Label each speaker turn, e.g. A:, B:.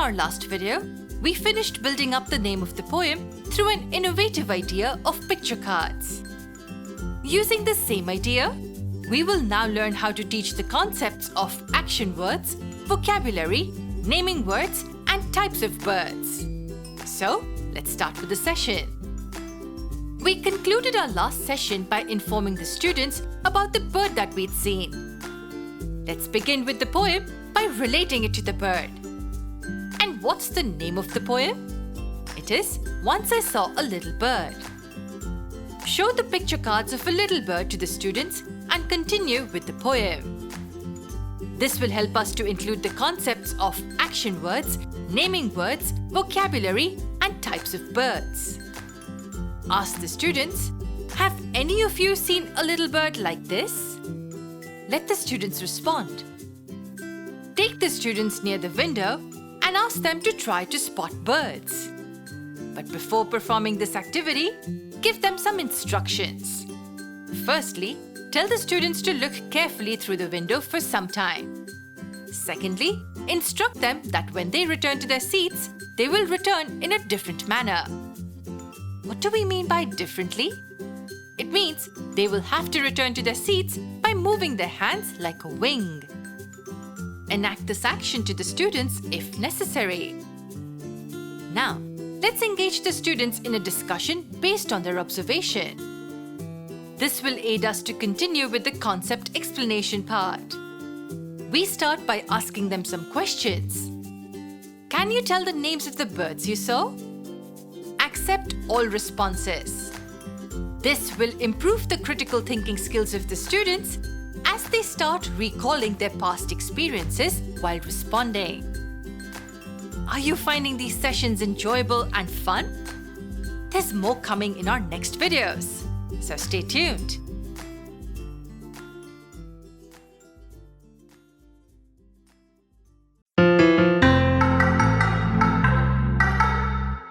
A: our last video, we finished building up the name of the poem through an innovative idea of picture cards. Using the same idea, we will now learn how to teach the concepts of action words, vocabulary, naming words, and types of birds. So, let's start with the session. We concluded our last session by informing the students about the bird that we'd seen. Let's begin with the poem by relating it to the bird. And what's the name of the poem? It is Once I Saw a Little Bird. Show the picture cards of a little bird to the students and continue with the poem. This will help us to include the concepts of action words, naming words, vocabulary, and types of birds. Ask the students, have any of you seen a little bird like this? Let the students respond. Take the students near the window and ask them to try to spot birds. But before performing this activity, give them some instructions. Firstly, tell the students to look carefully through the window for some time. Secondly, instruct them that when they return to their seats, they will return in a different manner. What do we mean by differently? It means they will have to return to their seats by moving their hands like a wing. Enact this action to the students if necessary. Now, let's engage the students in a discussion based on their observation. This will aid us to continue with the concept explanation part. We start by asking them some questions. Can you tell the names of the birds you saw? Accept all responses. This will improve the critical thinking skills of the students as they start recalling their past experiences while responding. Are you finding these sessions enjoyable and fun? There's more coming in our next videos, so stay tuned.